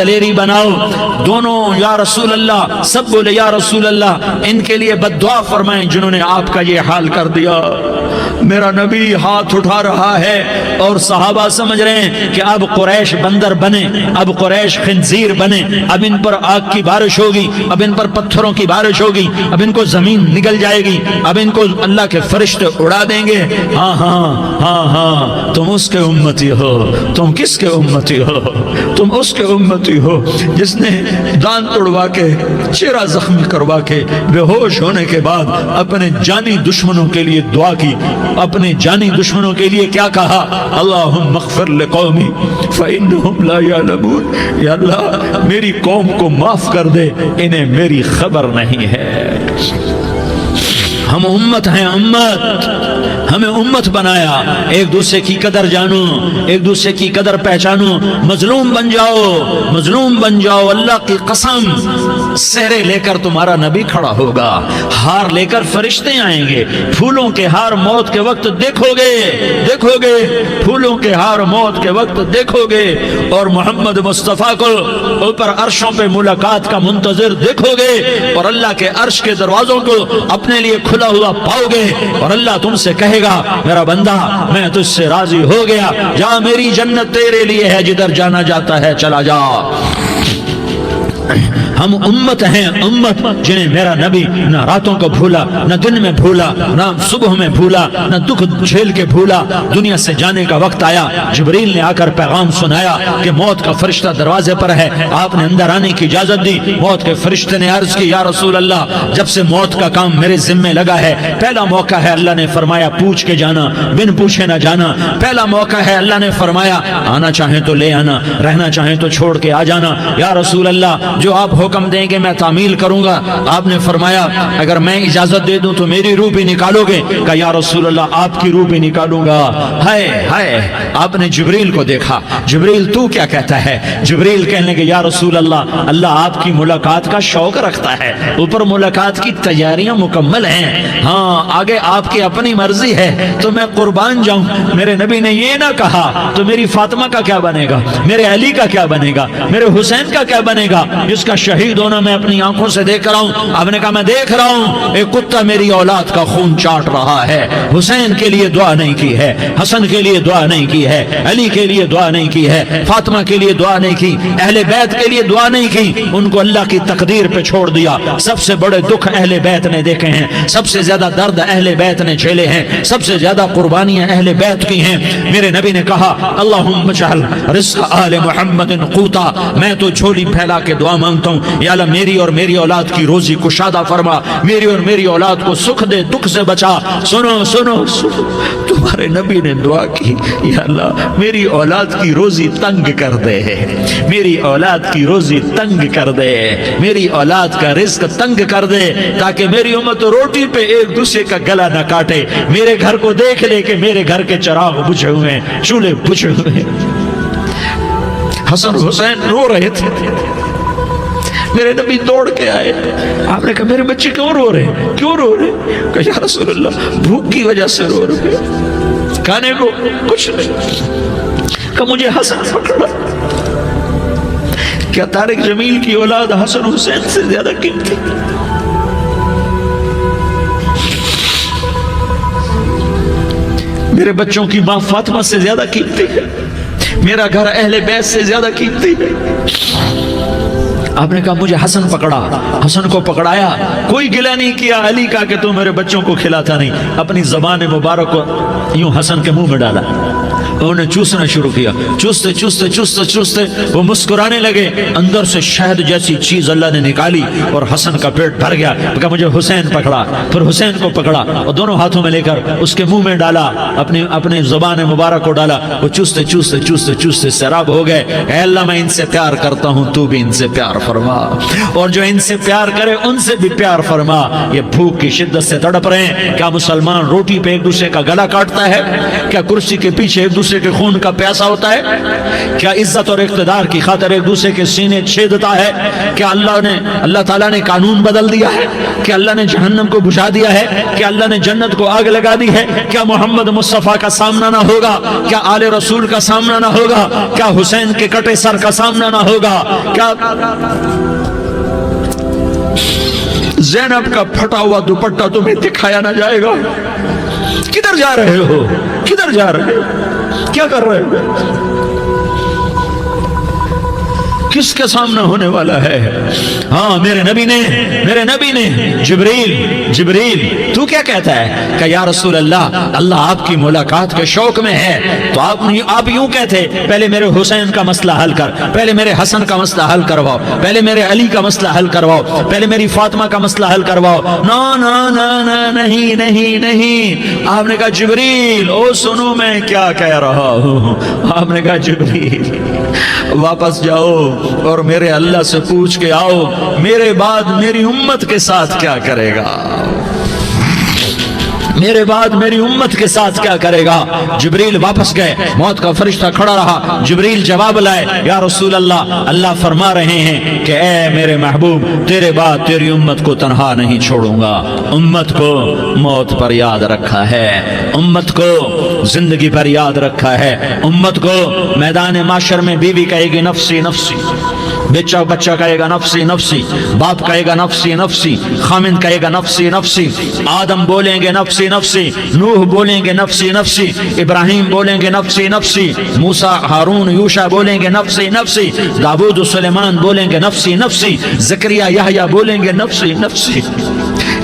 دلیری بناؤ. دونوں یا رسول اللہ سب بولے یا رسول اللہ ان کے لیے بد دعا فرمائیں جنہوں نے آپ کا یہ حال کر دیا. میرا نبی ہاتھ اٹھا رہا ہے اور صحابہ سمجھ رہے ہیں کہ اب قریش بندر بنے, اب قریش خنزیر بنے, اب ان پر آگ کی بارش ہوگی, اب ان پر پتھروں کی بارش ہوگی, اب ان کو زمین نگل جائے گی, اب ان کو اللہ کے فرشتے اڑا دیں گے. ہاں ہاں ہاں ہاں تم اس کے امتی ہو. تم کس کے امتی ہو؟ تم اس کے امتی ہو جس نے دان توڑوا کے, چہرہ زخمی کروا کے, بے ہوش ہونے کے بعد اپنے جانی دشمنوں کے لیے دعا کی. اپنے جانی دشمنوں کے لیے کیا کہا؟ اللہم اغفر لقومی فإنہم لا یعلمون. یا اللہ میری قوم کو معاف کر دے, انہیں میری خبر نہیں ہے. ہم امت ہیں, امت, ہمیں امت بنایا. ایک دوسرے کی قدر جانو, ایک دوسرے کی قدر پہچانو. مظلوم بن جاؤ, مظلوم بن جاؤ. اللہ کی قسم سہرے لے کر تمہارا نبی کھڑا ہوگا, ہار لے کر فرشتے آئیں گے. پھولوں کے ہار موت کے وقت دیکھو گے, دیکھو گے پھولوں کے ہار موت کے وقت دیکھو گے, اور محمد مصطفیٰ کو اوپر عرشوں پہ ملاقات کا منتظر دیکھو گے, اور اللہ کے عرش کے دروازوں کو اپنے لیے کھلا ہوا پاؤ گے, اور اللہ تم سے کہے گا میرا بندہ میں تجھ سے راضی ہو گیا, جا میری جنت تیرے لیے ہے, جدھر جانا جاتا ہے چلا جا. ہم امت ہیں, امت جنہیں میرا نبی نہ راتوں کو بھولا, نہ دن میں بھولا, نہ صبح میں بھولا, نہ دکھ جھیل کے بھولا. دنیا سے جانے کا وقت آیا, جبریل نے آ کر پیغام سنایا کہ موت کا فرشتہ دروازے پر ہے. آپ نے اندر آنے کی اجازت دی. موت کے فرشتے نے عرض کی یا رسول اللہ جب سے موت کا کام میرے ذمے لگا ہے پہلا موقع ہے. اللہ نے فرمایا پوچھ کے جانا, بن پوچھے نہ جانا. پہلا موقع ہے. اللہ نے فرمایا آنا چاہیں تو لے آنا, رہنا چاہیں تو چھوڑ کے آ جانا. یا رسول اللہ جو آپ حکم دیں گے میں تعمیل کروں گا. آپ نے فرمایا اگر میں اجازت دے دوں تو میری روح بھی نکالو گے؟ کہا یا رسول اللہ آپ کی روح بھی نکالوں گا. ہائے ہائے, آپ نے جبریل کو دیکھا. جبریل تو کیا کہتا ہے؟ جبریل کہنے لگے یا رسول اللہ اللہ آپ کی ملاقات کا شوق رکھتا ہے, اوپر ملاقات کی تیاریاں مکمل ہیں, ہاں آگے آپ کی اپنی مرضی ہے تو میں قربان جاؤں. میرے نبی نے یہ نہ کہا تو میری فاطمہ کا کیا بنے گا, میرے علی کا کیا بنے گا, میرے حسین کا کیا بنے گا جس کا شہید ہونا میں اپنی آنکھوں سے دیکھ رہا ہوں. آپ نے کہا میں دیکھ رہا ہوں ایک کتا میری اولاد کا خون چاٹ رہا ہے. حسین کے لیے دعا نہیں کی ہے, حسن کے لیے دعا نہیں کی ہے, علی کے لیے دعا نہیں کی ہے, فاطمہ کے لیے دعا نہیں کی, اہل بیت کے لیے دعا نہیں کی. ان کو اللہ کی تقدیر پہ چھوڑ دیا. سب سے بڑے دکھ اہل بیت نے دیکھے ہیں, سب سے زیادہ درد اہل بیت نے جھیلے ہیں, سب سے زیادہ قربانیاں اہل بیت کی ہیں. میرے نبی نے کہا اللہم اجعل رزق آل محمد قوتا, میں تو جھولی پھیلا کے دعا مانگتا ہوں یا اللہ میری اور میری اولاد کی روزی کشادہ فرما, میری اور میری اولاد کو سکھ دے, دکھ سے بچا. سنو سنو سنو, تمہارے نبی نے دعا کی یا اللہ میری اولاد کی روزی تنگ کر دے, میری اولاد کی روزی تنگ کر دے, میری اولاد کا رزق تنگ کر دے تاکہ میری امت روٹی پہ ایک دوسرے کا گلا نہ کاٹے. میرے گھر کو دیکھ لے کہ میرے گھر کے چراغ بجھے ہوئے ہیں, چولہے بجھے ہوئے ہیں. حسن حسین رو رہے تھے, میرے نبی دوڑ کے آئے. آپ نے کہا میرے بچے کیوں رو رہے ہیں, کیوں رو رہے ہیں؟ کہا یا رسول اللہ بھوک کی وجہ سے رو رہے ہیں, کھانے کو کچھ نہیں. کہا مجھے حسن پکڑا. کیا طارق جمیل کی اولاد حسن حسین سے زیادہ قیمتی؟ میرے بچوں کی ماں فاطمہ سے زیادہ قیمتی ہے, میرا گھر اہل بیت سے زیادہ قیمتی ہے. آپ نے کہا مجھے حسن پکڑا. حسن کو پکڑایا, کوئی گلہ نہیں کیا علی کا کہ تو میرے بچوں کو کھلاتا نہیں. اپنی زبان مبارک کو یوں حسن کے منہ میں ڈالا, انہوں نے چوسنا شروع کیا. چوستے چوستے چوستے چوستے وہ مسکرانے لگے. اندر سے شہد جیسی چیز اللہ نے نکالی اور حسن کا پیٹ بھر گیا. کہا مجھے حسین پکڑا. پھر حسین کو پکڑا اور دونوں ہاتھوں میں لے کر اس کے منہ میں ڈالا, اپنے زبان مبارک کو ڈالا. وہ چوستے چوستے چوستے چوستے سیراب ہو گئے. اے اللہ میں ان سے پیار کرتا ہوں, تو بھی ان سے پیار فرما, اور جو ان سے پیار کرے ان سے بھی پیار فرما. یہ بھوک کی شدت سے تڑپ رہے ہیں. کیا مسلمان روٹی پہ ایک دوسرے کا گلا کاٹتا ہے؟ کیا کرسی کے پیچھے ایک دوسرے دوسرے کے خون کا پیاسا ہوتا ہے؟ کیا عزت اور اقتدار کی خاطر ایک دوسرے کے سینے چھیدتا ہے؟ کیا اللہ تعالیٰ نے قانون بدل دیا ہے؟ کیا اللہ نے جہنم کو بجھا دیا ہے؟ کیا اللہ نے جنت کو آگ لگا دی ہے؟ کیا محمد مصطفیٰ کا سامنا نہ ہوگا؟ کیا آل رسول کا سامنا نہ ہوگا؟ کیا حسین کے کٹے سر کا سامنا نہ ہوگا؟ کیا زینب کا پھٹا ہوا دوپٹہ تمہیں دکھایا نہ جائے گا؟ کدھر جا رہے ہو؟ کدھر جا رہے ہو؟ کیا کر رہے ہو؟ کس کے سامنے ہونے والا ہے؟ ہاں میرے نبی نے جبریل تو کیا کہتا ہے کہ یا رسول اللہ آپ کی ملاقات کے شوق میں ہے، تو آپ یوں کہتے پہلے میرے حسین کا مسئلہ حل کر، پہلے میرے حسن کا مسئلہ حل کرواؤ، پہلے میرے علی کا مسئلہ حل کرواؤ، پہلے میری فاطمہ کا مسئلہ حل کرواؤ۔ نہیں، آپ نے کہا جبریل او سنو میں کیا کہہ رہا ہوں۔ آپ نے کہا جبریل واپس جاؤ اور میرے اللہ سے پوچھ کے آؤ میرے بعد میری امت کے ساتھ کیا کرے گا، میرے بعد میری امت کے ساتھ کیا کرے گا۔ جبریل واپس گئے، موت کا فرشتہ کھڑا رہا، جبریل جواب لائے، یا رسول اللہ فرما رہے ہیں کہ اے میرے محبوب تیرے بعد تیری امت کو تنہا نہیں چھوڑوں گا، امت کو موت پر یاد رکھا ہے، امت کو زندگی پر یاد رکھا ہے، امت کو میدان معاشر میں بیوی کہے گی نفسی نفسی، بچہ کہے گا نفسی نفسی، باپ کہے گا نفسی نفسی، خامند کہے گا نفسی نفسی، آدم بولیں گے نفسی نفسی، نوح بولیں گے نفسی نفسی، ابراہیم بولیں گے نفسی نفسی، موسیٰ ہارون یوشع بولیں گے نفسی نفسی، داؤد و سلیمان بولیں گے نفسی نفسی، زکریا یحییٰ بولیں گے نفسی نفسی،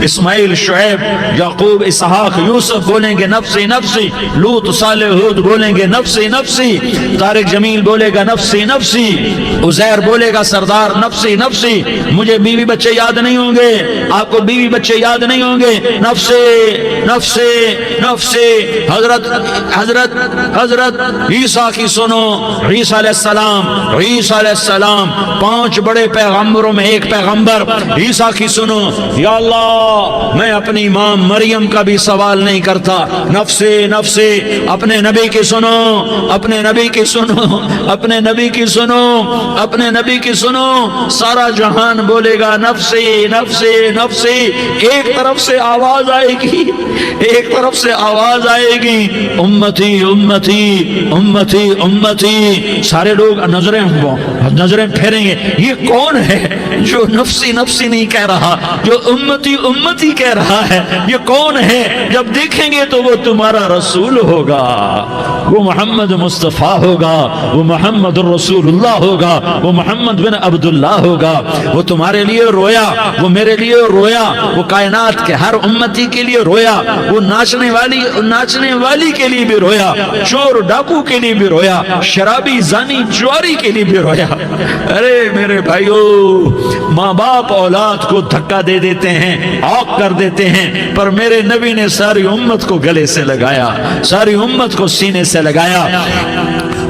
اسماعیل شعیب یعقوب اسحاق یوسف بولیں گے نفسی نفسی، لوط صالح ہود بولیں گے نفسی نفسی، طارق جمیل بولے گا نفسی نفسی، عزیر بولے گا سردار نفسی نفسی، مجھے بیوی بچے یاد نہیں ہوں گے، آپ کو بیوی بچے یاد نہیں ہوں گے، نفسی نفسی نفسی۔ حضرت عیسیٰ کی سنو، عیسیٰ علیہ السلام 5 بڑے پیغمبروں میں ایک پیغمبر عیسیٰ کی سنو، یا اللہ میں اپنی ماں مریم کا بھی سوال نہیں کرتا، نفسی نفسی۔ اپنے نبی کی سنو، اپنے نبی کی سنو، اپنے نبی کی سنو، اپنے نبی کی سنو، سارا جہان بولے گا نفسی نفسی نفسی۔ ایک طرف سے آواز آئے گی، ایک طرف سے آواز آئے گی امتی امتی امتی امتی، سارے لوگ نظریں پھیریں گے، یہ کون ہے جو نفسی نفسی نہیں کہہ رہا، جو امتی امتی کہہ رہا ہے، یہ کون ہے؟ جب دیکھیں گے تو وہ تمہارا رسول ہوگا، وہ محمد مصطفیٰ ہوگا، وہ محمد الرسول اللہ ہوگا، وہ محمد بن عبداللہ ہوگا، وہ تمہارے لیے رویا، وہ میرے لیے رویا، وہ کائنات کے ہر امتی کے لیے رویا، وہ ناچنے والی کے لیے بھی رویا، چور ڈاکو کے لیے بھی رویا، شرابی زانی جواری کے لیے بھی رویا۔ ارے میرے بھائیو، ماں باپ اولاد کو دھکا دے دیتے ہیں، عاق کر دیتے ہیں، پر میرے نبی نے ساری امت کو گلے سے لگایا، ساری امت کو سینے سے لگایا۔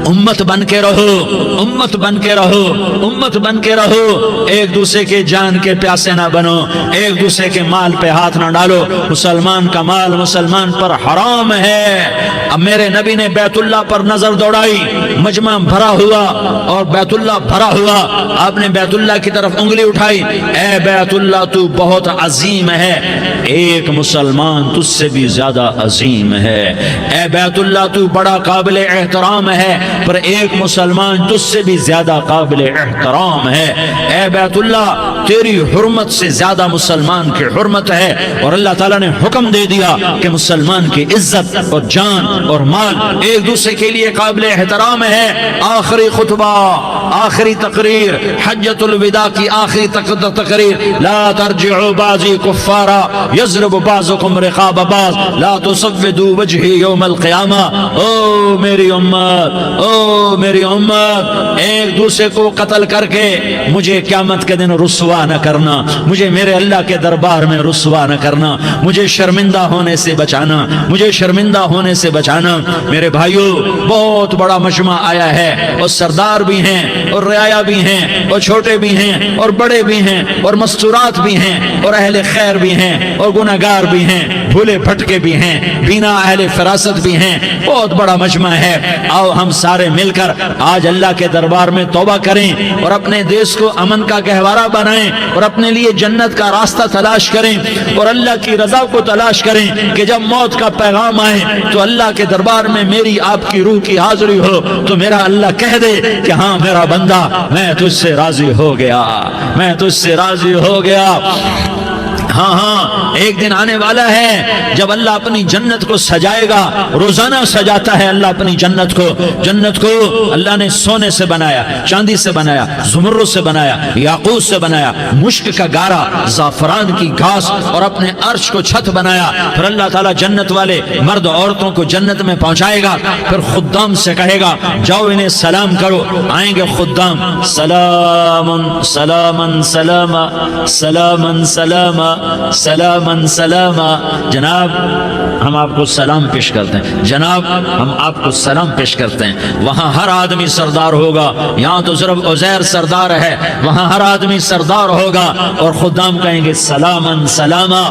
امت بن کے رہو، امت بن کے رہو، امت بن کے رہو، ایک دوسرے کے جان کے پیاسے نہ بنو، ایک دوسرے کے مال پہ ہاتھ نہ ڈالو، مسلمان کا مال مسلمان پر حرام ہے۔ اب میرے نبی نے بیت اللہ پر نظر دوڑائی، مجمع بھرا ہوا اور بیت اللہ بھرا ہوا، آپ نے بیت اللہ کی طرف انگلی اٹھائی، اے بیت اللہ تو بہت عظیم ہے، ایک مسلمان تجھ سے بھی زیادہ عظیم ہے، اے بیت اللہ تو بڑا قابل احترام ہے، پر ایک مسلمان تجھ سے بھی زیادہ قابل احترام ہے، اے بیت اللہ تیری حرمت سے زیادہ مسلمان کی حرمت ہے، اور اللہ تعالیٰ نے حکم دے دیا کہ مسلمان کی عزت اور جان اور مال ایک دوسرے کے لیے قابل احترام ہے۔ آخری خطبہ، آخری تقریر، حجۃ الوداع کی آخری تقریر، لا ترجعوا بعضی کفارا یضرب بعضکم رقاب بعض لا تسودوا وجہی یوم القیامہ۔ او میری امت، او میری امت، ایک دوسرے کو قتل کر کے مجھے قیامت کے دن رسوا نہ کرنا، مجھے میرے اللہ کے دربار میں رسوا نہ کرنا، مجھے شرمندہ ہونے سے بچانا، مجھے شرمندہ ہونے سے بچانا۔ میرے بھائیو، بہت بڑا مجمع آیا ہے، اور سردار بھی ہیں اور رعایا بھی ہیں اور چھوٹے بھی ہیں اور بڑے بھی ہیں اور مستورات بھی ہیں اور اہل خیر بھی ہیں اور گناہگار بھی ہیں، بھولے بھٹکے بھی ہیں، بینا اہل فراست بھی ہیں، بہت بڑا مجمع ہے۔ آؤ ہم سارے مل کر آج اللہ کے دربار میں توبہ کریں اور اپنے دیش کو امن کا گہوارہ بنائیں اور اپنے لیے جنت کا راستہ تلاش کریں اور اللہ کی رضا کو تلاش کریں کہ جب موت کا پیغام آئے تو اللہ کے دربار میں میری آپ کی روح کی حاضری ہو تو میرا اللہ کہہ دے کہ ہاں میرا بندہ، میں تجھ سے راضی ہو گیا، میں تجھ سے راضی ہو گیا۔ ہاں ہاں، ایک دن آنے والا ہے جب اللہ اپنی جنت کو سجائے گا، روزانہ سجاتا ہے اللہ اپنی جنت کو۔ جنت کو اللہ نے سونے سے بنایا، چاندی سے بنایا، زمرد سے بنایا، یاقوت سے بنایا، مشک کا گارا، زعفران کی گھاس اور اپنے عرش کو چھت بنایا۔ پھر اللہ تعالیٰ جنت والے مرد عورتوں کو جنت میں پہنچائے گا، پھر خدام سے کہے گا جاؤ انہیں سلام کرو۔ آئیں گے خدام، سلام سلام سلاما سلام سلاما سلام سلاما۔ جناب ہم آپ کو سلام پیش کرتے ہیں، جناب ہم آپ کو سلام پیش کرتے ہیں۔ وہاں ہر آدمی سردار ہوگا، یہاں تو صرف عزیر سردار ہے، وہاں ہر آدمی سردار ہوگا اور خدام کہیں گے سلام سلاما۔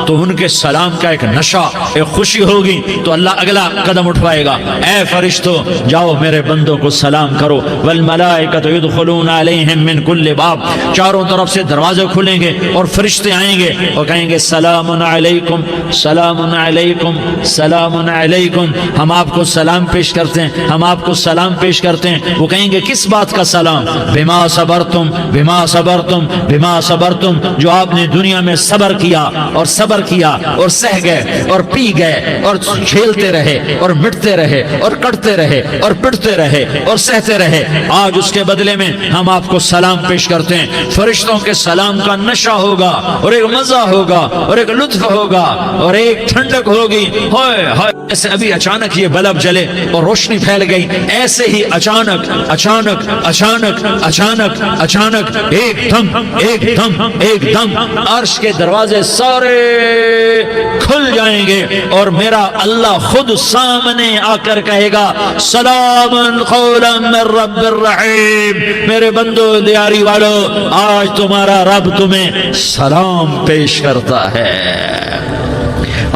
تو ان کے سلام کا ایک نشہ، ایک خوشی ہوگی، تو اللہ اگلا قدم اٹھوائے گا، اے فرشتوں جاؤ میرے بندوں کو سلام کرو۔ والملائکۃ یدخلون علیہم من کل باب، چاروں طرف سے دروازے کھلیں گے اور فرشتے آئیں گے اور کہیں گے سلام علیکم سلام علیکم سلام علیکم۔ ہم آپ کو سلام پیش کرتے ہیں، ہم آپ کو سلام پیش کرتے ہیں۔ وہ کہیں گے کس بات کا سلام؟ بما صبرتم بما صبرتم بما صبرتم، جو آپ نے دنیا میں صبر کیا اور صبر کیا اور سہ گئے اور پی گئے اور کھیلتے رہے اور مٹتے رہے اور کٹتے رہے اور پٹتے رہے اور سہتے رہے، آج اس کے بدلے میں ہم آپ کو سلام پیش کرتے ہیں۔ فرشتوں کے سلام کا نشہ ہوگا اور ایک مزہ ہوگا اور ایک لطف ہوگا اور ایک ٹھنڈک ہوگی۔ ہائے ہائے، ایسے ابھی اچانک یہ بلب جلے اور روشنی پھیل گئی، ایسے ہی اچانک اچانک اچانک اچانک اچانک ایک دم ایک دم ایک دم عرش کے دروازے سارے کھل جائیں گے اور میرا اللہ خود سامنے آ کر کہے گا سلام قولا من رب الرحیم۔ میرے بندو دیاری والو، آج تمہارا رب تمہیں سلام پیش کرتا ہے،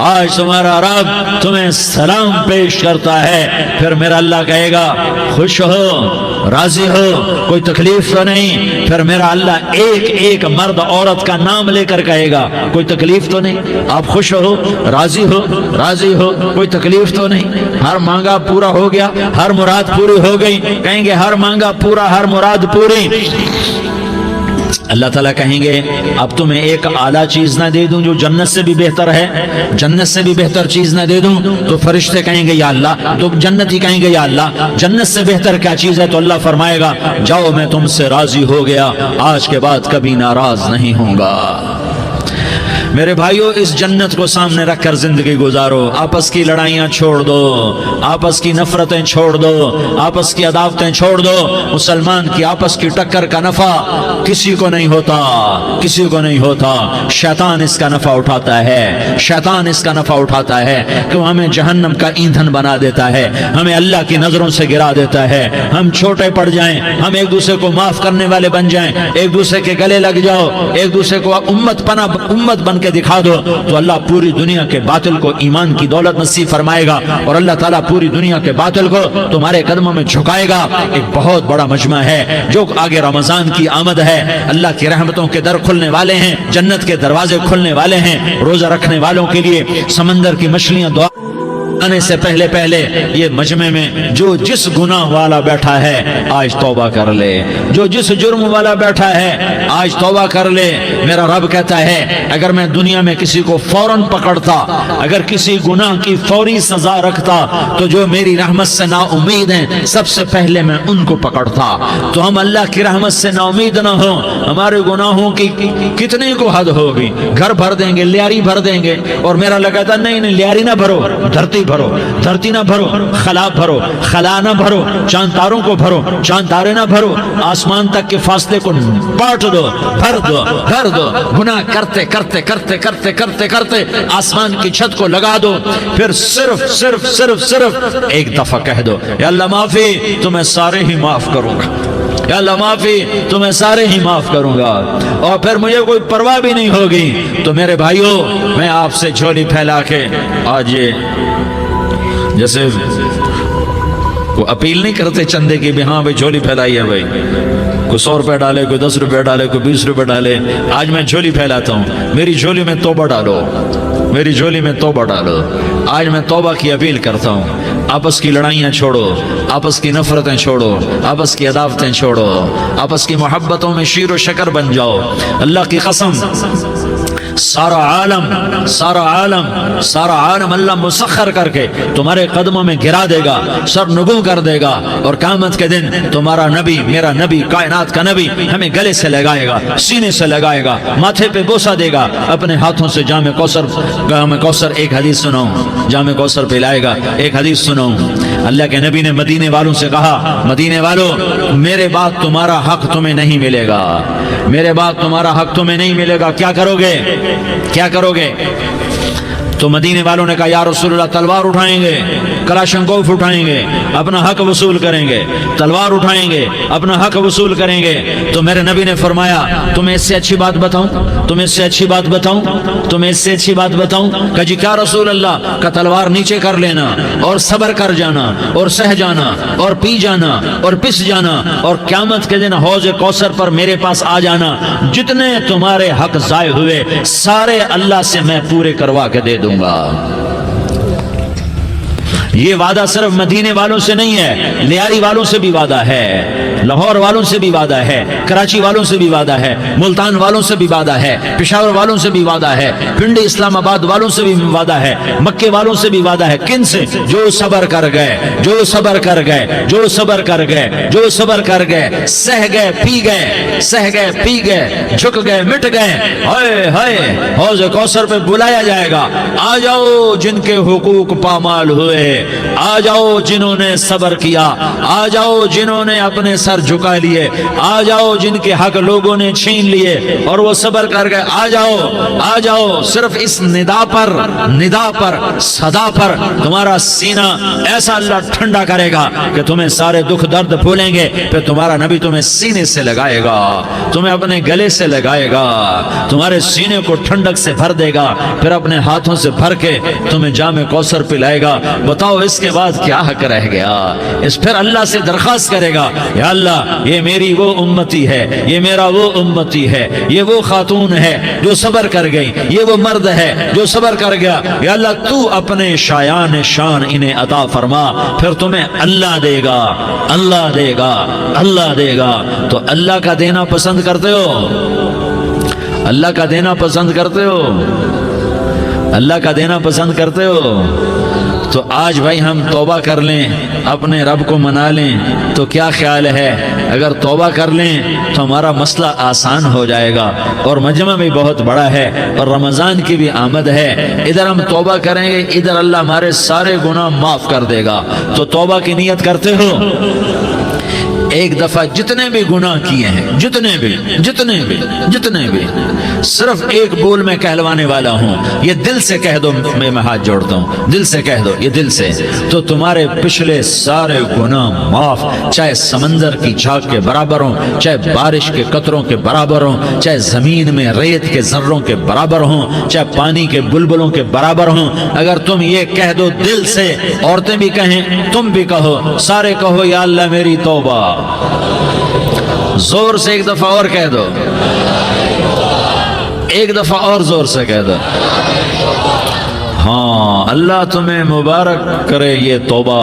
آج تمہارا رب تمہیں سلام پیش کرتا ہے۔ پھر میرا اللہ کہے گا خوش ہو، راضی ہو، کوئی تکلیف تو نہیں؟ پھر میرا اللہ ایک ایک مرد عورت کا نام لے کر کہے گا کوئی تکلیف تو نہیں؟ آپ خوش ہو، راضی ہو، راضی ہو، کوئی تکلیف تو نہیں؟ ہر مانگا پورا ہو گیا، ہر مراد پوری ہو گئی؟ کہیں گے ہر مانگا پورا، ہر مراد پوری۔ اللہ تعالیٰ کہیں گے اب تمہیں ایک اعلیٰ چیز نہ دے دوں جو جنت سے بھی بہتر ہے؟ جنت سے بھی بہتر چیز نہ دے دوں؟ تو فرشتے کہیں گے یا اللہ، تو جنتی کہیں گے یا اللہ جنت سے بہتر کیا چیز ہے؟ تو اللہ فرمائے گا جاؤ میں تم سے راضی ہو گیا، آج کے بعد کبھی ناراض نہیں ہوں گا۔ میرے بھائیو، اس جنت کو سامنے رکھ کر زندگی گزارو، آپس کی لڑائیاں چھوڑ دو، آپس کی نفرتیں چھوڑ دو، آپس کی عداوتیں چھوڑ دو۔ مسلمان کی آپس کی ٹکر کا نفع کسی کو نہیں ہوتا، کسی کو نہیں ہوتا۔ شیطان اس کا نفع اٹھاتا ہے، شیطان اس کا نفع اٹھاتا ہے کہ وہ ہمیں جہنم کا ایندھن بنا دیتا ہے، ہمیں اللہ کی نظروں سے گرا دیتا ہے، ہم چھوٹے پڑ جائیں، ہم ایک دوسرے کو معاف کرنے والے بن جائیں، ایک دوسرے کے گلے لگ جاؤ، ایک دوسرے کو امت بن کے دکھا دو، تو اللہ پوری دنیا کے باطل کو ایمان کی دولت نصیب فرمائے گا اور اللہ تعالیٰ پوری دنیا کے باطل کو تمہارے قدموں میں جھکائے گا۔ ایک بہت بڑا مجمع ہے، جو آگے رمضان کی آمد ہے، اللہ کی رحمتوں کے در کھلنے والے ہیں، جنت کے دروازے کھلنے والے ہیں۔ روزہ رکھنے والوں کے لیے سمندر کی مچھلیاں دعا آنے سے پہلے پہلے یہ مجمع میں جو جس گناہ والا بیٹھا ہے آج توبہ کر لے، جو جس جرم والا بیٹھا ہے آج توبہ کر لے۔ میرا رب کہتا ہے اگر میں دنیا میں کسی کو فوراً پکڑتا، اگر کسی گناہ کی فوری سزا رکھتا، تو جو میری رحمت سے نا امید ہیں سب سے پہلے میں ان کو پکڑتا۔ تو ہم اللہ کی رحمت سے نا امید نہ ہوں، ہمارے گناہوں کی کتنے کو حد ہوگی، گھر بھر دیں گے، لیاری بھر دیں گے، اور میرا اللہ کہتا نہیں لیاری نہ بھرو، دھرتی بھرو، دھرتی نہ بھرو، خلا بھرو، خلا نہ بھرو، چاند تاروں کو بھرو، چاند تارے نہ بھرو، آسمان تک کے فاصلے کو بانٹ دو، بھر دو، بھر دو، گناہ کرتے کرتے کرتے کرتے کرتے کرتے آسمان کی چھت کو لگا دو، پھر صرف صرف صرف صرف ایک دفعہ کہہ دو یا اللہ معافی، تو میں سارے ہی معاف کروں گا، یا اللہ معافی، تو میں سارے ہی معاف کروں گا، اور پھر مجھے کوئی پرواہ بھی نہیں ہوگی، تو میرے بھائیوں میں آپ سے جھولی پھیلا کے آج یہ جیسے وہ اپیل نہیں کرتے چندے کی بھی ہاں بھائی جھولی پھیلائی ہے بھائی، کوئی 100 روپے ڈالے، کوئی 10 روپے ڈالے، کوئی 20 روپے ڈالے، آج میں جھولی پھیلاتا ہوں، میری جھولی میں توبہ ڈالو، میری جھولی میں توبہ ڈالو، آج میں توبہ کی اپیل کرتا ہوں، آپس کی لڑائیاں چھوڑو، آپس کی نفرتیں چھوڑو، آپس کی عداوتیں چھوڑو، آپس کی محبتوں میں شیر و شکر بن جاؤ، اللہ کی قسم سارا عالم سارا عالم سارا عالم اللہ مسخر کر کے تمہارے قدموں میں گرا دے گا، سر نگوں کر دے گا، اور قیامت کے دن تمہارا نبی، میرا نبی، کائنات کا نبی ہمیں گلے سے لگائے گا، سینے سے لگائے گا، ماتھے پہ بوسہ دے گا، اپنے ہاتھوں سے جام کوثر ایک حدیث سناؤں، جام کوثر پلائے گا، ایک حدیث سناؤں، اللہ کے نبی نے مدینے والوں سے کہا، مدینے والوں میرے بعد تمہارا حق تمہیں نہیں ملے گا، میرے بعد تمہارا حق تمہیں نہیں ملے گا، کیا کرو گے؟ کیا کرو گے؟ تو مدینے والوں نے کہا یا رسول اللہ تلوار اٹھائیں گے، کلاشنکوف اٹھائیں گے، اپنا حق وصول کریں گے، تلوار اٹھائیں گے، اپنا حق وصول کریں گے، تو میرے نبی نے فرمایا تمہیں اس سے اچھی بات بتاؤں، تمہیں اس سے اچھی بات بتاؤں، تمہیں اس سے اچھی بات بتاؤں، کہ جی کیا رسول اللہ، کا تلوار نیچے کر لینا اور صبر کر جانا اور سہ جانا اور پی جانا اور پس جانا، اور قیامت کے دن حوض کوثر پر میرے پاس آ جانا، جتنے تمہارے حق ضائع ہوئے سارے اللہ سے میں پورے کروا کے دے دوں گا۔ یہ وعدہ صرف مدینے والوں سے نہیں ہے، لیاری والوں سے بھی وعدہ ہے، لاہور والوں سے بھی وعدہ ہے، کراچی والوں سے بھی وعدہ ہے، ملتان والوں سے بھی وعدہ ہے، پشاور والوں سے بھی وعدہ ہے، پنڈی اسلام آباد والوں سے بھی وعدہ ہے، مکے والوں سے بھی وعدہ ہے، کن سے؟ جو صبر کر گئے، جو صبر کر گئے، جو صبر کر گئے، جو صبر کر گئے، سہ گئے پی گئے، سہ گئے پی گئے، جھک گئے مٹ گئے، ہائے ہائے حوض کوثر پہ بلایا جائے گا، آ جاؤ جن کے حقوق پامال ہوئے، آ جاؤ جنہوں نے صبر کیا، آ جاؤ جنہوں نے اپنے سر جھکا لیے، آ جاؤ جن کے حق لوگوں نے چھین لیے اور وہ صبر کر گئے، آ جاؤ آ جاؤ، صرف اس ندا پر صدا پر تمہارا سینہ ایسا اللہ ٹھنڈا کرے گا کہ تمہیں سارے دکھ درد بھولیں گے، پھر تمہارا نبی تمہیں سینے سے لگائے گا، تمہیں اپنے گلے سے لگائے گا، تمہارے سینے کو ٹھنڈک سے بھر دے گا، پھر اپنے ہاتھوں سے بھر کے تمہیں جام کوثر پلائے گا۔ بتاؤ اس کے بعد کیا حق رہ گیا؟ اس پھر اللہ سے درخواست کرے گا یا اللہ یہ میری وہ امتی ہے، یہ میرا وہ امتی ہے، یہ وہ خاتون ہے جو صبر کر گئی، یہ وہ مرد ہے جو صبر کر گیا، یا اللہ تو اپنے شایان شان انہیں عطا فرما، پھر تمہیں اللہ دے گا، اللہ دے گا، اللہ دے گا۔ تو اللہ کا دینا پسند کرتے ہو؟ اللہ کا دینا پسند کرتے ہو؟ اللہ کا دینا پسند کرتے ہو؟ تو آج بھائی ہم توبہ کر لیں، اپنے رب کو منا لیں، تو کیا خیال ہے اگر توبہ کر لیں تو ہمارا مسئلہ آسان ہو جائے گا، اور مجمع بھی بہت بڑا ہے اور رمضان کی بھی آمد ہے، ادھر ہم توبہ کریں گے، ادھر اللہ ہمارے سارے گناہ معاف کر دے گا۔ تو توبہ کی نیت کرتے ہو؟ ایک دفعہ جتنے بھی گناہ کیے ہیں، جتنے بھی صرف ایک بول میں کہلوانے والا ہوں، یہ دل سے کہہ دو، میں ہاتھ جوڑتا ہوں، دل سے کہہ دو، یہ دل سے، تو تمہارے پچھلے سارے گناہ معاف، چاہے سمندر کی جھاگ کے برابر ہوں، چاہے بارش کے قطروں کے برابر ہوں، چاہے زمین میں ریت کے ذروں کے برابر ہوں، چاہے پانی کے بلبلوں کے برابر ہوں، اگر تم یہ کہہ دو دل سے، عورتیں بھی کہیں، تم بھی کہو، سارے کہو یا اللہ میری توبہ، زور سے ایک دفعہ اور کہہ دو، ایک دفعہ اور زور سے کہہ دو۔ ہاں اللہ تمہیں مبارک کرے یہ توبہ،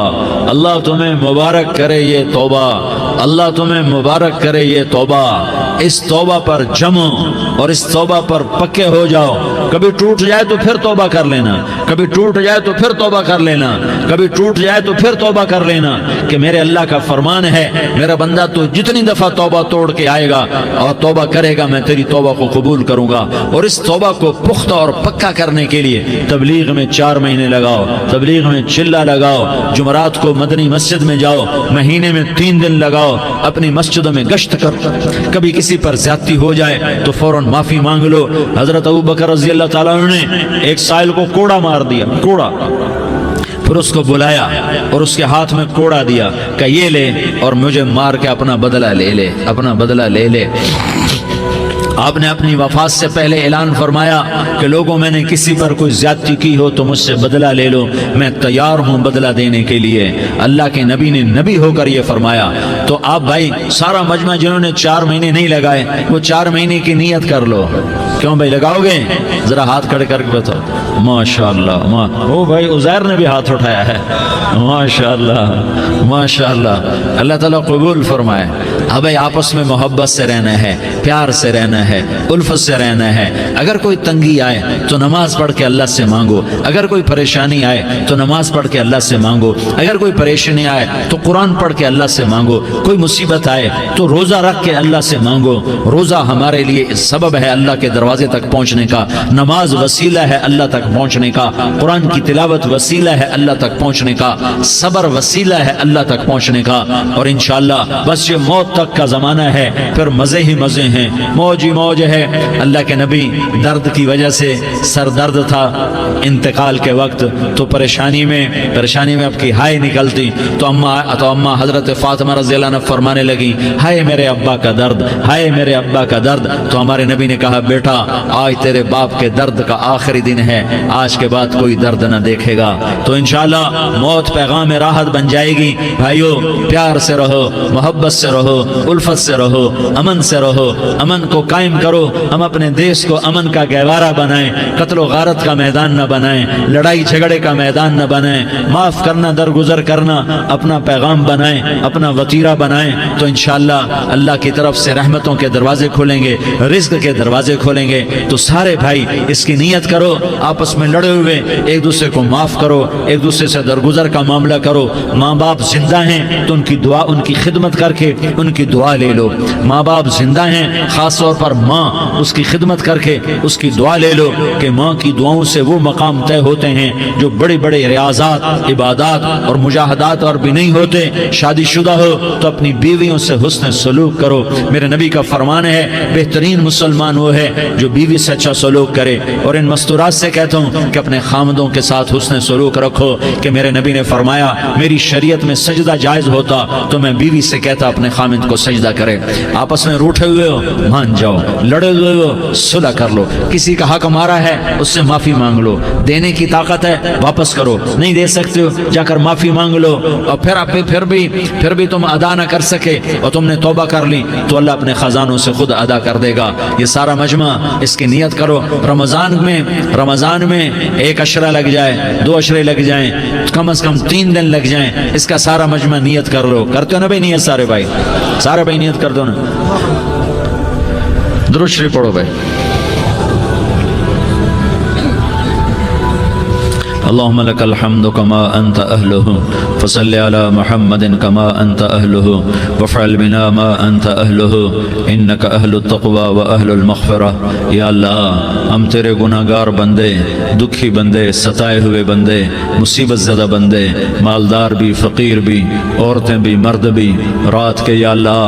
اللہ تمہیں مبارک کرے یہ توبہ، اللہ تمہیں مبارک کرے یہ توبہ۔ اس توبہ پر جمو اور اس توبہ پر پکے ہو جاؤ۔ کبھی ٹوٹ جائے تو پھر توبہ کر لینا، کبھی ٹوٹ جائے تو پھر توبہ کر لینا، کبھی ٹوٹ جائے تو پھر توبہ کر لینا، کہ میرے اللہ کا فرمان ہے میرا بندہ تو جتنی دفعہ توبہ توڑ کے آئے گا اور توبہ کرے گا میں تیری توبہ کو قبول کروں گا۔ اور اس توبہ کو پختہ اور پکا کرنے کے لیے تبلیغ میں 4 مہینے لگاؤ، تبلیغ میں چلہ لگاؤ، جمعرات کو مدنی مسجد میں جاؤ، مہینے میں 3 دن لگاؤ، اپنی مسجدوں میں گشت کر، کبھی کسی پر زیادتی ہو جائے تو فوراً معافی مانگ لو۔ حضرت ابوبکر رضی اللہ تعالیٰ عنہ نے ایک سائل کو کوڑا مار دیا، کوڑا، پھر اس کو بلایا اور اس کے ہاتھ میں کوڑا دیا کہ یہ لے اور مجھے مار کے اپنا بدلہ لے لے، اپنا بدلہ لے لے۔ آپ نے اپنی وفات سے پہلے اعلان فرمایا کہ لوگوں میں نے کسی پر کوئی زیادتی کی ہو تو مجھ سے بدلہ لے لو، میں تیار ہوں بدلہ دینے کے لیے۔ اللہ کے نبی نے نبی ہو کر یہ فرمایا۔ تو آپ بھائی سارا مجمع جنہوں نے 4 مہینے نہیں لگائے وہ 4 مہینے کی نیت کر لو۔ کیوں بھائی لگاؤ گے؟ ذرا ہاتھ کھڑے کر کے بتاؤ۔ ماشاءاللہ، وہ بھائی عزیر نے بھی ہاتھ اٹھایا ہے، ماشاءاللہ ماشاءاللہ، اللہ تعالیٰ قبول فرمائے۔ اب آپس میں محبت سے رہنا ہے، پیار سے رہنا ہے، الفت سے رہنا ہے۔ اگر کوئی تنگی آئے تو نماز پڑھ کے اللہ سے مانگو، اگر کوئی پریشانی آئے تو نماز پڑھ کے اللہ سے مانگو، اگر کوئی پریشانی آئے تو قرآن پڑھ کے اللہ سے مانگو، کوئی مصیبت آئے تو روزہ رکھ کے اللہ سے مانگو۔ روزہ ہمارے لیے سبب ہے اللہ کے دروازے تک پہنچنے کا، نماز وسیلہ ہے اللہ تک پہنچنے کا، قرآن کی تلاوت وسیلہ ہے اللہ تک پہنچنے کا، صبر وسیلہ ہے اللہ تک پہنچنے کا۔ اور انشاءاللہ بس یہ موت تک کا زمانہ ہے، پھر مزے ہی مزے ہیں، موج ہی موج ہے۔ اللہ کے نبی درد کی وجہ سے سر درد تھا انتقال کے وقت، تو پریشانی میں اب کی ہائے نکلتی تو اما حضرت فاطمہ رضی اللہ عنہ فرمانے لگی ہائے میرے ابا کا درد، ہائے میرے ابا کا درد۔ تو ہمارے نبی نے کہا بیٹا آج تیرے باپ کے درد کا آخری دن ہے، آج کے بعد کوئی درد نہ دیکھے گا۔ تو انشاءاللہ موت پیغام راحت بن جائے گی۔ بھائیو پیار سے رہو، محبت سے رہو، الفت سے رہو، امن سے رہو، امن کو قائم کرو۔ ہم اپنے دیش کو امن کا گہوارہ بنائیں، قتل و غارت کا میدان نہ بنائیں، لڑائی جھگڑے کا میدان نہ بنائیں، معاف کرنا درگزر کرنا اپنا پیغام بنائیں، اپنا وتیرہ بنائیں۔ تو انشاءاللہ اللہ کی طرف سے رحمتوں کے دروازے کھولیں گے، رزق کے دروازے کھولیں گے۔ تو سارے بھائی اس کی نیت کرو، آپس میں لڑے ہوئے ایک دوسرے کو معاف کرو، ایک دوسرے سے درگزر کا معاملہ کرو۔ ماں باپ زندہ ہیں تو ان کی دعا، ان کی خدمت کر کے ان کی دعا لے لو۔ ماں باپ زندہ ہیں، خاص طور پر ماں، اس کی خدمت کر کے اس کی دعا لے لو، کہ ماں کی دعاؤں سے وہ مقام طے ہوتے ہیں جو بڑے بڑے ریاضات، عبادات اور مجاہدات اور بھی نہیں ہوتے۔ شادی شدہ ہو تو اپنی بیویوں سے حسن سلوک کرو۔ میرے نبی کا فرمان ہے بہترین مسلمان وہ ہے جو بیوی سے اچھا سلوک کرے۔ اور ان مستورات سے کہتا ہوں کہ اپنے خامدوں کے ساتھ حسن سلوک رکھو، کہ میرے نبی نے فرمایا میری شریعت میں سجدہ جائز ہوتا تو میں بیوی سے کہتا اپنے خامد کو سجدہ کرے۔ آپس میں روٹھے ہوئے ہو مان جاؤ، لڑے ہوئے ہو صلح کر لو، کسی کا حق مارا ہے اس سے معافی مانگ لو، دینے کی طاقت ہے واپس کرو، نہیں دے سکتے ہو جا کر معافی مانگ لو۔ اور پھر بھی تم ادا نہ کر سکے اور تم نے توبہ کر لی تو اللہ اپنے خزانوں سے خود ادا کر دے گا۔ یہ سارا مجمع اس کی نیت کرو۔ رمضان میں 1 عشرہ لگ جائے، 2 عشرے لگ جائیں، کم از کم 3 دن لگ جائیں، اس کا سارا مجمع نیت کر لو۔ کرتے ہو نا بھائی نیت؟ سارے بھائی نیت کر دو نا۔ درود شریف پڑھو بھائی۔ اللهم لك الحمد كما أنت أهله فصل على محمد كما أنت أهله وفعل بنا ما أنت أهله إنك أهل التقوى وأهل المغفرة۔ یا اللہ ہم تیرے گناہگار بندے، دکھی بندے، ستائے ہوئے بندے، مصیبت زدہ بندے، مالدار بھی، فقیر بھی، عورتیں بھی، مرد بھی، رات کے یا اللہ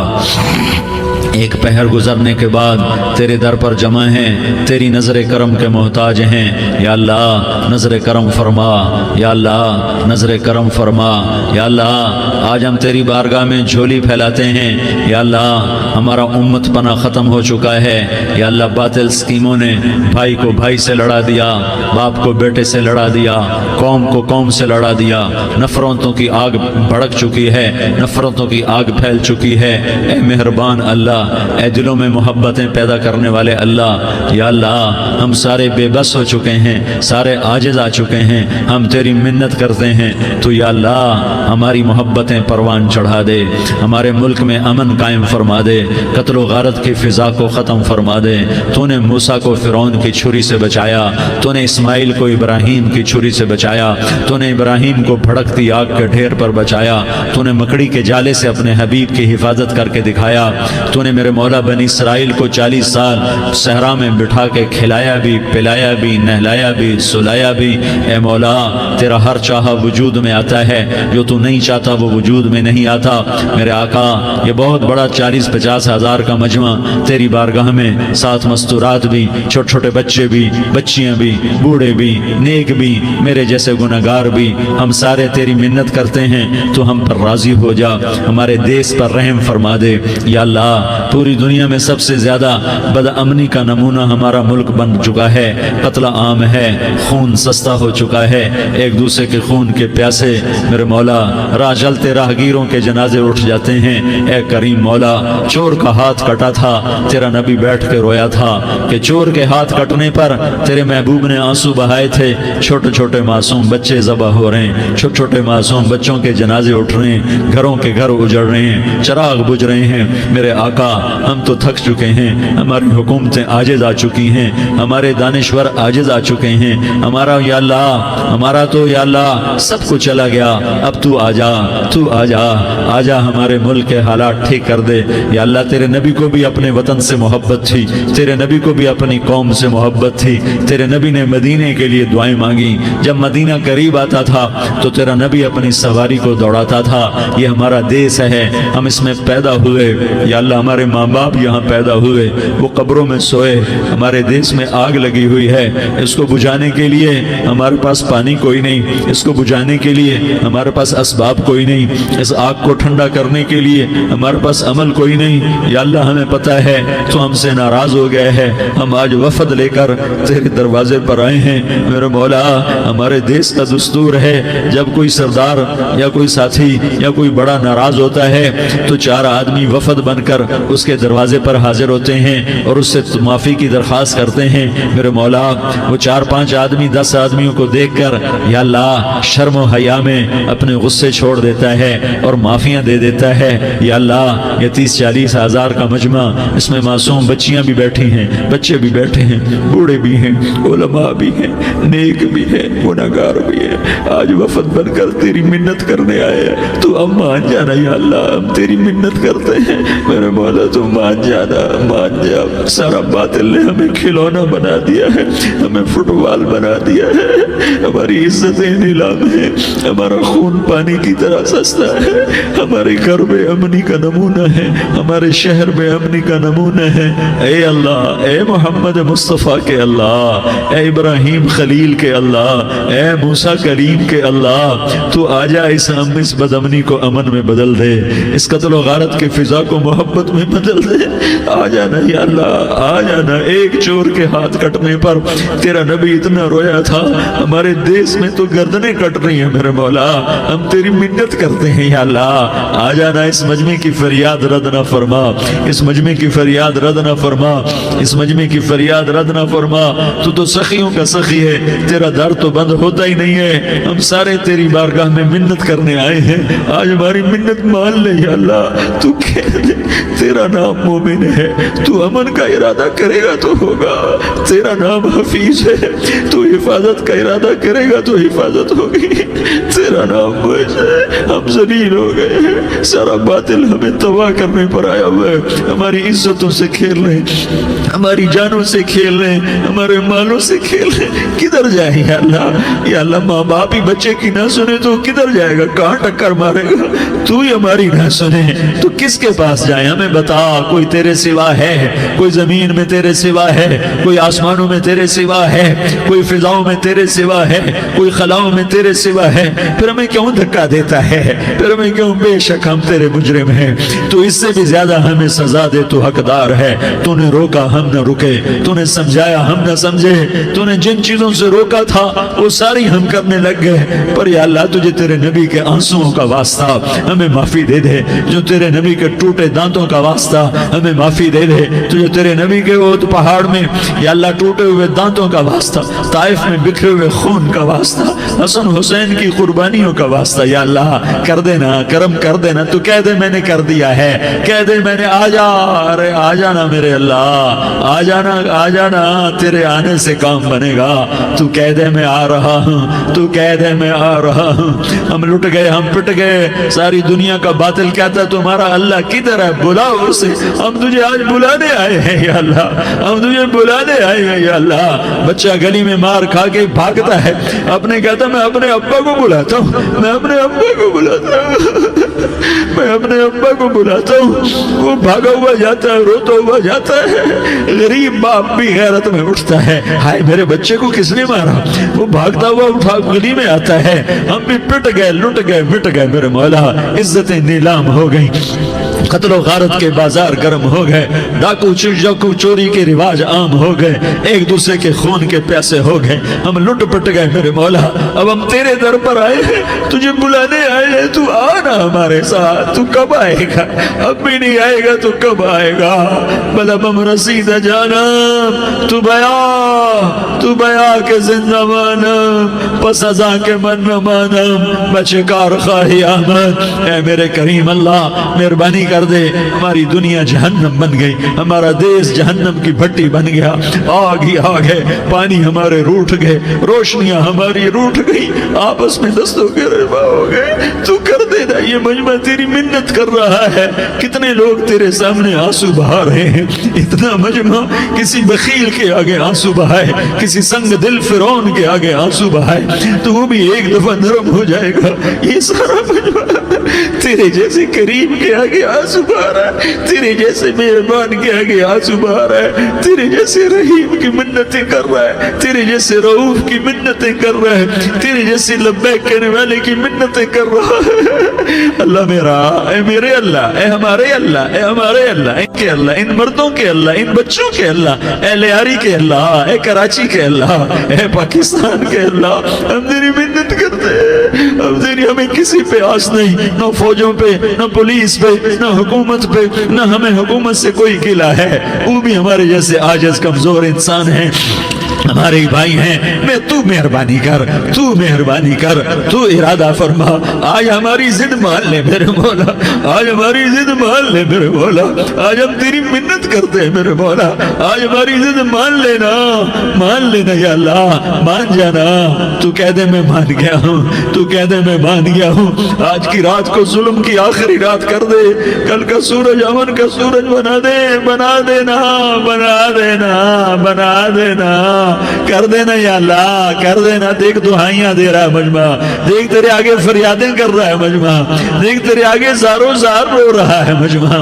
ایک پہر گزرنے کے بعد تیرے در پر جمع ہیں، تیری نظر کرم کے محتاج ہیں۔ یا اللہ نظر کرم فرما، یا اللہ نظر کرم فرما۔ یا اللہ آج ہم تیری بارگاہ میں جھولی پھیلاتے ہیں۔ یا اللہ ہمارا امت پناہ ختم ہو چکا ہے۔ یا اللہ باطل سکیموں نے بھائی کو بھائی سے لڑا دیا، باپ کو بیٹے سے لڑا دیا، قوم کو قوم سے لڑا دیا، نفرتوں کی آگ بھڑک چکی ہے، نفرتوں کی آگ پھیل چکی ہے۔ اے مہربان اللہ اللہ، اے دلوں میں محبتیں پیدا کرنے والے اللہ، یا اللہ ہم سارے بے بس ہو چکے ہیں، سارے عاجز آ چکے ہیں، ہم تیری منت کرتے ہیں تو یا اللہ ہماری محبتیں پروان چڑھا دے، ہمارے ملک میں امن قائم فرما دے، قتل و غارت کی فضا کو ختم فرما دے۔ تو نے موسیٰ کو فرعون کی چھری سے بچایا، تو نے اسماعیل کو ابراہیم کی چھری سے بچایا، تو نے ابراہیم کو بھڑکتی آگ کے ڈھیر پر بچایا، تو نے مکڑی کے جالے سے اپنے حبیب کی حفاظت کر کے دکھایا، تو نے میرے مولا بنی اسرائیل کو 40 سال صحرا میں بٹھا کے کھلایا بھی، پلایا بھی، نہلایا بھی، سلایا بھی۔ اے مولا تیرا ہر چاہا وجود میں آتا ہے، جو تو نہیں چاہتا وہ وجود میں نہیں آتا۔ میرے آقا یہ بہت بڑا 40-50 ہزار کا مجمع تیری بارگاہ میں، ساتھ مستورات بھی، چھوٹے چھوٹے بچے بھی، بچیاں بھی، بوڑھے بھی، نیک بھی، میرے جیسے گناہگار بھی، ہم سارے تیری منت کرتے ہیں تو ہم پر راضی ہو جا، ہمارے دیس پر رحم فرما دے۔ یا اللہ پوری دنیا میں سب سے زیادہ بد امنی کا نمونہ ہمارا ملک بن چکا ہے، قتل عام ہے، خون سستا ہو چکا ہے، ایک دوسرے کے خون کے پیاسے میرے مولا راہ چلتے راہگیروں کے جنازے اٹھ جاتے ہیں۔ اے کریم مولا چور کا ہاتھ کٹا تھا، تیرا نبی بیٹھ کے رویا تھا کہ چور کے ہاتھ کٹنے پر تیرے محبوب نے آنسو بہائے تھے، چھوٹے چھوٹے معصوم بچے ذبح ہو رہے ہیں، چھوٹے چھوٹے معصوم بچوں کے جنازے اٹھ رہے ہیں، گھروں کے گھر اجڑ رہے ہیں، چراغ بجھ رہے ہیں۔ میرے آقا ہم تو تھک چکے ہیں، ہماری حکومتیں عاجز آ چکی ہیں، ہمارے دانشور عاجز آ چکے ہیں، ہمارا یا اللہ ہمارا تو یا اللہ سب کچھ چلا گیا، اب تو آ جا، تو آ جا، آ جا ہمارے ملک کے حالات ٹھیک کر دے۔ یا اللہ تیرے نبی کو بھی اپنے وطن سے محبت تھی، تیرے نبی کو بھی اپنی قوم سے محبت تھی، تیرے نبی نے مدینے کے لیے دعائیں مانگی، جب مدینہ قریب آتا تھا تو تیرا نبی اپنی سواری کو دوڑاتا تھا۔ یہ ہمارا دیس ہے، ہم اس میں پیدا ہوئے، یا اللہ ہمارے ماں باپ یہاں پیدا ہوئے، وہ قبروں میں سوئے، ہمارے دیس میں آگ لگی ہوئی ہے، اس کو بجھانے کے لیے ہمارے پاس پانی کوئی نہیں، اس کو بجھانے کے لیے ہمارے پاس اسباب کوئی نہیں، اس آگ کو ٹھنڈا کرنے کے لیے ہمارے پاس عمل کوئی نہیں۔ یا اللہ ہمیں پتہ ہے تو ہم سے ناراض ہو گئے ہیں، ہم آج وفد لے کر تیرے دروازے پر آئے ہیں۔ میرے مولا ہمارے دیس کا دستور ہے جب کوئی سردار یا کوئی ساتھی یا کوئی بڑا ناراض ہوتا ہے تو 4 آدمی وفد بن کر اس کے دروازے پر حاضر ہوتے ہیں اور اس سے معافی کی درخواست کرتے ہیں۔ میرے مولا وہ 4-5 آدمی 10 آدمیوں کو دیکھ کر یا اللہ شرم و حیا میں اپنے غصے چھوڑ دیتا ہے اور معافیاں دے دیتا ہے۔ یا اللہ یہ 30-40 ہزار کا مجمع، اس میں معصوم بچیاں بھی بیٹھی ہیں، بچے بھی بیٹھے ہیں، بوڑھے بھی ہیں، علماء بھی ہیں، نیک بھی ہیں، گناہگار بھی ہیں، آج وفد بن کر تیری منت کرنے آئے ہیں، تو اب مان جانا یا اللہ ہم تیری منت کرتے ہیں۔ میرے مولا تو مان جانا، مان جا، سارا باطل نے ہمیں کھلونا بنا دیا ہے، ہمیں فٹ بال بنا دیا ہے، ہماری عزتیں نیلام ہیں، ہمارا خون پانی کی طرح سستا ہے، ہمارے گھر بے امنی کا نمونہ ہے، ہمارے شہر بے امنی کا نمونہ ہے۔ اے اللہ، اے محمد مصطفیٰ کے اللہ، اے ابراہیم خلیل کے اللہ، اے موسیٰ کریم کے اللہ، تو آجا اس بد امنی کو امن میں بدل دے، اس قتل و غارت کے فضا کو محبت میں بدل دے۔ آ جانا یا اللہ، آ جانا۔ ایک چور کے ہاتھ کٹنے پر تیرا نبی اتنا رویا تھا، ہمارے دیس میں تو گردنیں کٹ رہی ہیں۔ میرے مولا ہم تیری منت کرتے ہیں یا اللہ، آ جانا، اس مجمع کی فریاد رد نہ فرما، اس مجمع کی فریاد رد نہ فرما، اس مجمع کی فریاد رد نہ فرما۔ تو سخیوں کا سخی ہے، تیرا در تو بند ہوتا ہی نہیں ہے، ہم سارے تیری بارگاہ میں منت کرنے آئے ہیں، آج ہماری منت مان لے یا اللہ۔ تو کہہ دے تیرا نام مومن ہے، تو امن کا ارادہ کرے گا تو ہوگا، تیرا نام حفیظ ہے، تو حفاظت کا ارادہ کرے گا تو حفاظت ہوگی، تیرا نام موعظ ہے۔ ہم ذلیل ہو گئے ہیں، سارا باطل ہمیں تباہ کرنے پر آیا ہوا ہے، ہماری عزتوں سے کھیل رہے ہیں، ہماری جانوں سے کھیل رہے ہیں، ہمارے مالوں سے کھیل رہے ہیں۔ کدھر جائے یا اللہ؟ یا اللہ ماں باپ ہی بچے کی نہ سنے تو کدھر جائے گا؟ کہاں ٹکر مارے گا؟ تو ہی ہماری نہ سنے تو کس کے پاس جائیں؟ ہمیں بتا، کوئی تیرے سوا ہے؟ کوئی زمین میں تیرے سوا ہے؟ کوئی آسمانوں میں تیرے سوا ہے؟ کوئی فضاؤں میں تیرے سوا ہے؟ کوئی خلاؤں میں تیرے سوا ہے؟ پھر ہمیں کیوں دھکا دیتا ہے؟ پھر ہمیں کیوں؟ بے شک ہم تیرے مجرم ہیں، تو اس سے بھی زیادہ ہمیں سزا دے، تو حقدار ہے۔ تو نے روکا ہم نہ رکے، تو نے سمجھایا ہم نہ سمجھے، تو نے جن چیزوں سے روکا تھا وہ ساری ہم کرنے لگ گئے، پر یا اللہ تجھے تیرے نبی کے آنسوؤں کا واسطہ ہمیں معافی دے دے، جو تیرے نبی کے ٹوٹے دانتوں کا واسطہ واسطہ ہمیں معافی دے دے. تجھے تیرے نبی کے وہ پہاڑ میں یا اللہ ٹوٹے ہوئے دانتوں کا واسطہ, طائف میں بکھرے ہوئے خون کا واسطہ, حسن حسین کی قربانیوں کا واسطہ یا اللہ کر دینا, کرم کر دینا. تو کہہ دے میں نے کر دیا ہے, کہہ دے میں نے, آ جا, ارے آ جانا میرے اللہ, آ جانا, آ جانا, تیرے آنے سے کام بنے گا. تو کہہ دے میں آ رہا ہوں, تو کہہ دے میں آ رہا ہوں. ہم لٹ گئے, ہم پٹ گئے, ساری دنیا کا باطل کہتا ہے تمہارا اللہ کدھر ہے, بلاؤ اسے. ہم تجھے آج بلانے آئے ہیں یا اللہ, ہم تجھے بلانے آئے ہیں یا اللہ. بچہ گلی میں مار کھا کے بھاگتا ہے, اپنے کہتا میں اپنے ابا کو بلاتا ہوں, میں اپنے ابا کو بلاتا ہوں, میں اپنے ابا کو بلاتا ہوں. وہ بھاگا ہوا جاتا ہے, روتا ہوا جاتا ہے. غریب باپ بھی غیرت میں اٹھتا ہے, ہائے میرے بچے کو کس نے مارا. وہ بھاگتا ہوا اٹھا گلی میں آتا ہے. ہم بھی پٹ گئے, لٹ گئے, مٹ گئے میرے مولا. عزتیں نیلام ہو گئی, قتل و غارت کے بازار گرم ہو گئے, ڈاکو چوری کے رواج عام ہو گئے, ایک دوسرے کے خون کے پیاسے ہو گئے. ہم لٹ پٹ گئے میرے مولا. اب ہم تیرے در پر آئے ہیں, تجھے بلانے آئے ہیں. تو آنا ہمارے ساتھ. تو کب آئے گا؟ اب بھی نہیں آئے گا تو کب آئے گا؟ بلبم رسید جانم تو بیا کے زندہ مانم, پس ازا کے من مانم, بچکار خواہی آمد. اے میرے کریم اللہ مہربانی کر دے, ہماری دنیا جہنم بن گئی, ہمارا دیس جہنم کی بھٹی بن گیا. آگ ہی آگ ہے, پانی ہمارے روٹھ گئے, روشنیاں ہماری روٹھ گئی, آپس میں دستوں کے ربا ہو گئے. تو کر دے نا, یہ مجمع تیری منت کر رہا ہے. کتنے لوگ تیرے سامنے آنسو بہا رہے ہیں. اتنا مجمع کسی بخیل کے آگے آنسو بہائے, کسی سنگ دل فرعون کے آگے آنسو بہائے, تو وہ بھی ایک دفعہ نرم ہو جائے گا. یہ سارا مجمع تیرے جیسے کریم کے آگے آنسو بہا رہا ہے, تیرے جیسے مہربان کے آگے آنسو بہا رہا ہے, تیرے جیسے رحیم کی منتیں کر رہا ہے, تیرے جیسے رؤوف کی منتیں کر رہا ہے, تیرے جیسے لبیک کہنے والے کی منتیں کر رہا ہے. اللہ میرا, اے میرے اللہ, اے ہمارے اللہ, اے ہمارے اللہ, ان کے اللہ, ان مردوں کے اللہ, ان بچوں کے اللہ, اے لیاری کے اللہ, اے کراچی کے اللہ, اے پاکستان کے اللہ, ہم تیری منت کرتے ہیں. ہم تیری, ہمیں کسی پہ آس نہیں, نہ فوجوں پہ, نہ پولیس پہ, نہ حکومت پہ, نہ ہمیں حکومت سے کوئی گلہ ہے. وہ بھی ہمارے جیسے عاجز کمزور انسان ہیں, ہمارے بھائی ہیں. میں تو مہربانی کر, تو مہربانی کر, تو ارادہ فرما. آج ہماری ضد مان لے میرے مولا, آج ہماری ضد مان لے میرے مولا. آج ہم تیری منت کرتے ہیں میرے مولا, آج ہماری ضد مان لینا, مان لینا یا اللہ, مان جانا. تو کہہ دے میں مان گیا ہوں, تو کہہ دے میں مان گیا ہوں. آج کی رات کو ظلم کی آخری رات کر دے, کل کا سورج امن کا سورج بنا دے, بنا دینا, بنا دینا, بنا دینا, کر دینا یا اللہ, کر دینا. دیکھ دعائیاں دے رہا ہے مجمع, دیکھ تیرے آگے فریادیں کر رہا ہے مجمع, دیکھ تیرے آگے زارو زار رو رہا ہے مجمع.